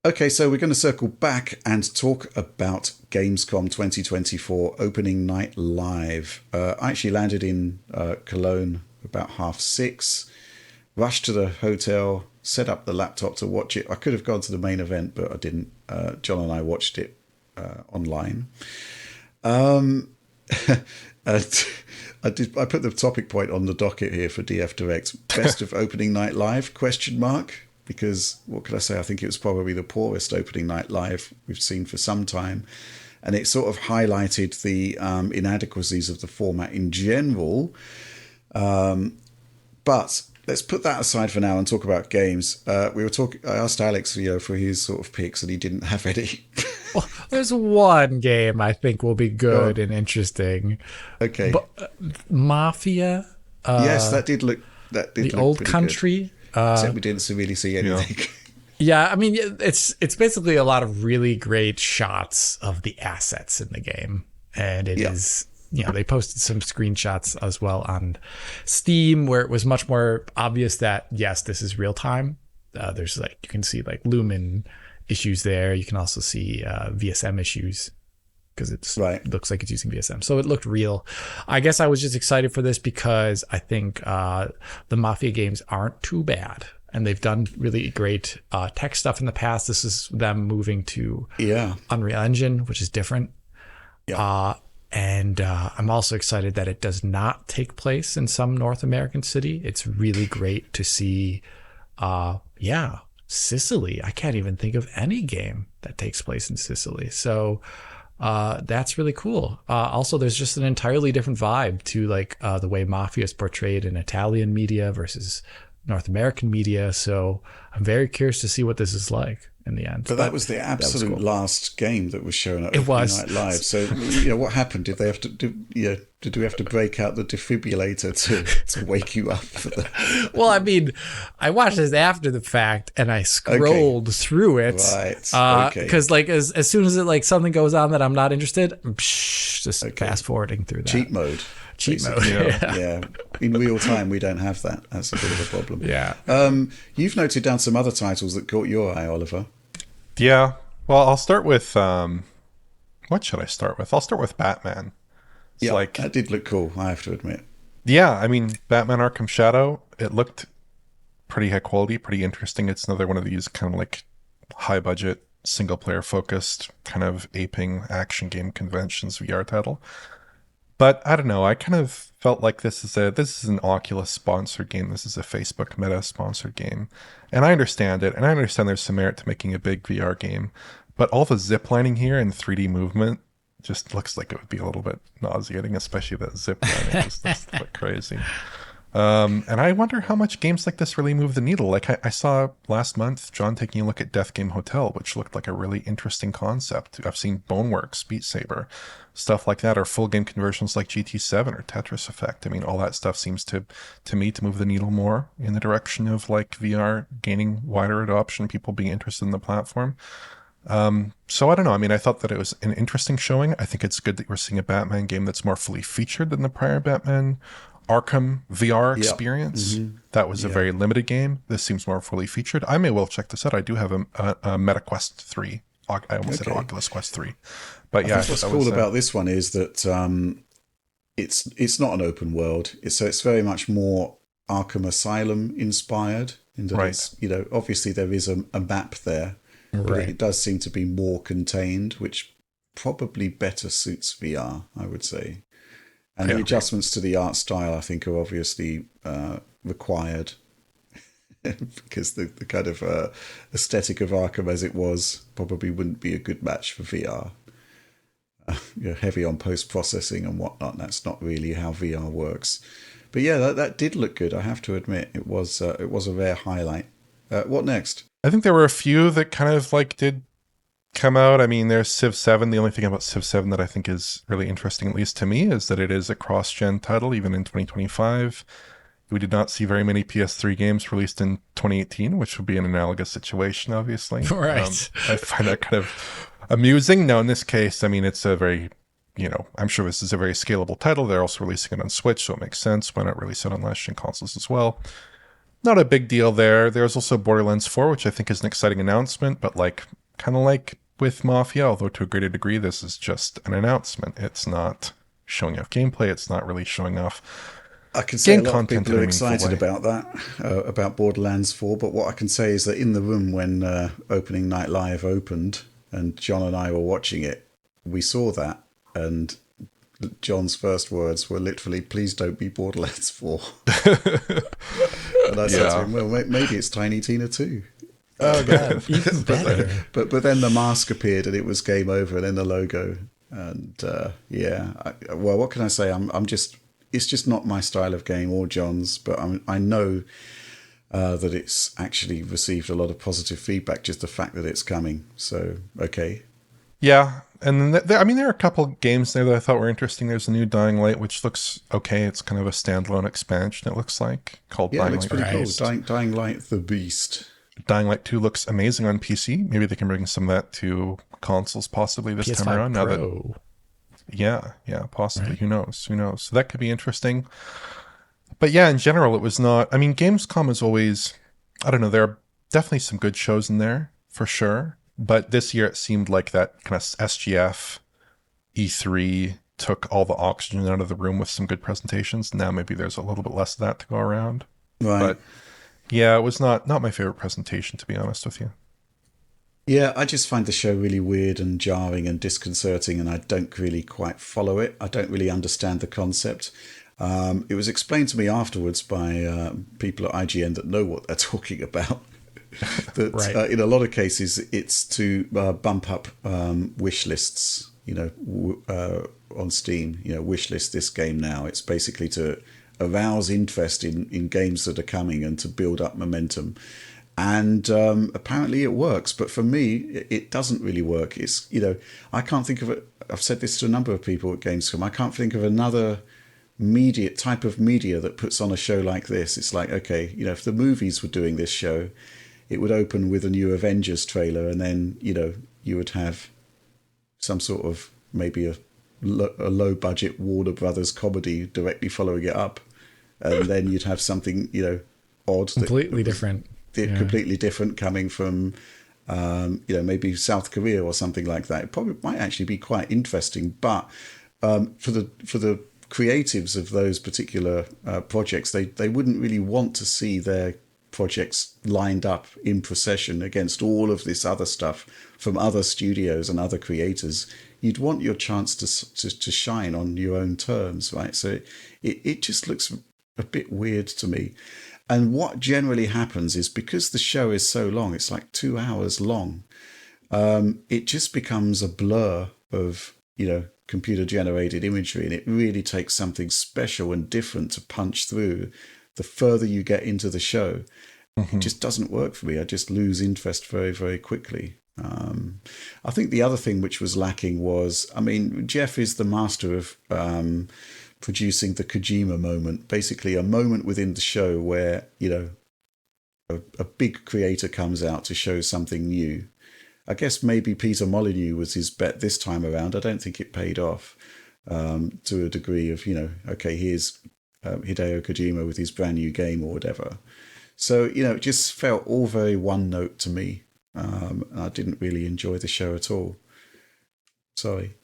Okay, so we're going to circle back and talk about Gamescom 2024 opening night live. I actually landed in Cologne about 6:30, rushed to the hotel, set up the laptop to watch it. I could have gone to the main event, but I didn't. John and I watched it online. Um, and I put the topic point on the docket here for DF Direct. Best of opening night live? Question mark. Because what could I say? I think it was probably the poorest opening night live we've seen for some time, and it sort of highlighted the inadequacies of the format in general. But let's put that aside for now and talk about games. We were talking. I asked Alex, for his sort of picks, and he didn't have any. Well, there's one game I think will be good and interesting. Okay. Mafia. Yes, that did look. That did the look old country. Good. Except we didn't really see anything. Yeah, I mean, it's basically a lot of really great shots of the assets in the game, and it is. They posted some screenshots as well on Steam where it was much more obvious that yes, this is real time. There's you can see Lumen issues there. You can also see VSM issues because it looks like it's using VSM. So it looked real. I guess I was just excited for this because I think the Mafia games aren't too bad. And they've done really great tech stuff in the past. This is them moving to Unreal Engine, which is different. Yeah. And I'm also excited that it does not take place in some North American city. It's really great to see, Sicily. I can't even think of any game that takes place in Sicily. So that's really cool. Also, there's just an entirely different vibe to the way Mafia is portrayed in Italian media versus North American media. So I'm very curious to see what this is like in the end. But that was the absolute last game that was shown at Night Live. So what happened? Did they have to did we have to break out the defibrillator to wake you up? Well, I mean, I watched this after the fact and I scrolled through it. Right. Because as soon as something goes on that I'm not interested, just fast forwarding through that. Cheat mode. Yeah. In real time, we don't have that. That's a bit of a problem. Yeah. You've noted down some other titles that caught your eye, Oliver. Yeah. Well, I'll start with what should I start with? I'll start with Batman. That did look cool, I have to admit. Yeah, I mean, Batman Arkham Shadow, it looked pretty high quality, pretty interesting. It's another one of these kind of high budget, single player focused, kind of aping action game conventions VR title. But I don't know. I kind of felt like this is an Oculus sponsored game. This is a Facebook Meta sponsored game, and I understand it. And I understand there's some merit to making a big VR game, but all the ziplining here and 3D movement just looks like it would be a little bit nauseating, especially that ziplining. It just looks like crazy. And I wonder how much games like this really move the needle. I saw last month John taking a look at Death Game Hotel, which looked like a really interesting concept. I've seen Boneworks, Beat Saber, stuff like that, or full game conversions like GT7 or Tetris Effect. I mean, all that stuff seems to me to move the needle more in the direction of VR gaining wider adoption, people being interested in the platform. So I don't know. I mean, I thought that it was an interesting showing. I think it's good that we're seeing a Batman game that's more fully featured than the prior Batman Arkham VR experience. Mm-hmm. That was a very limited game. This seems more fully featured. I may well check this out. I do have a Meta Quest 3. I almost said Oculus Quest 3. But I think what's cool about this one is that it's not an open world. It's very much more Arkham Asylum inspired. In that it's, obviously there is a map there, but it does seem to be more contained, which probably better suits VR, I would say. And the adjustments to the art style, I think, are obviously required because the kind of aesthetic of Arkham as it was probably wouldn't be a good match for VR. Heavy on post-processing and whatnot. That's not really how VR works. But yeah, that did look good, I have to admit. It was a rare highlight. What next? I think there were a few that kind of did come out. I mean, there's Civ 7. The only thing about Civ 7 that I think is really interesting, at least to me, is that it is a cross-gen title, even in 2025. We did not see very many PS3 games released in 2018, which would be an analogous situation, obviously. Right. I find that kind of amusing. Now, in this case, I mean, it's a very, I'm sure this is a very scalable title. They're also releasing it on Switch, so it makes sense. Why not release it on last-gen consoles as well? not a big deal there. There's also Borderlands 4, which I think is an exciting announcement, but like kind of like with Mafia, although to a greater degree, this is just an announcement. It's not showing off gameplay. It's not really showing off I can say game a lot of content people in are a meaningful excited way. about that, about Borderlands 4. But what I can say is that in the room when Opening Night Live opened and John and I were watching it, we saw that. And John's first words were literally, "Please don't be Borderlands 4." And I said to him, "Well, maybe it's Tiny Tina 2." Oh god, even better. But then the mask appeared and it was game over, and then the logo. And well, what can I say? I'm just, it's just not my style of game or John's. But I know that it's actually received a lot of positive feedback, just the fact that it's coming. So okay. Yeah, and then I mean, there are a couple games there that I thought were interesting. There's a new Dying Light, which looks okay. It's kind of a standalone expansion, it looks like, called Yeah, it Dying looks Light. pretty Right. cool. Dying Light, the Beast. Dying Light 2 looks amazing on PC. Maybe they can bring some of that to consoles possibly this PS5 time around. Now that, Pro. yeah, possibly. Right. Who knows? So that could be interesting. But yeah, in general, it was not. I mean, Gamescom is always, I don't know, there are definitely some good shows in there for sure. But this year it seemed like that kind of SGF E3 took all the oxygen out of the room with some good presentations. Now maybe there's a little bit less of that to go around. Right. But yeah, it was not my favorite presentation, to be honest with you. Yeah, I just find the show really weird and jarring and disconcerting, and I don't really quite follow it. I don't really understand the concept. It was explained to me afterwards by people at IGN that know what they're talking about. That Right. in a lot of cases, it's to bump up wish lists, on Steam. Wish list this game now. It's basically to arouse interest in games that are coming and to build up momentum. And apparently it works, but for me, it doesn't really work. It's, I can't think of it. I've said this to a number of people at Gamescom. I can't think of another type of media that puts on a show like this. It's like, okay, if the movies were doing this show, it would open with a new Avengers trailer, and then, you would have some sort of maybe a low budget Warner Brothers comedy directly following it up. And then you'd have something, odd. Completely different. Yeah. Completely different coming from, maybe South Korea or something like that. It probably might actually be quite interesting. But for the creatives of those particular projects, they wouldn't really want to see their projects lined up in procession against all of this other stuff from other studios and other creators. You'd want your chance to shine on your own terms, right? So it just looks a bit weird to me. And what generally happens is, because the show is so long, it's like 2 hours long, it just becomes a blur of, computer generated imagery, and it really takes something special and different to punch through the further you get into the show. Mm-hmm. It just doesn't work for me. I just lose interest very, very quickly. I think the other thing which was lacking was, Jeff is the master of producing the Kojima moment, basically a moment within the show where, a big creator comes out to show something new. I guess maybe Peter Molyneux was his bet this time around. I don't think it paid off to a degree of, okay, here's Hideo Kojima with his brand new game or whatever. So, it just felt all very one note to me. And I didn't really enjoy the show at all. Sorry.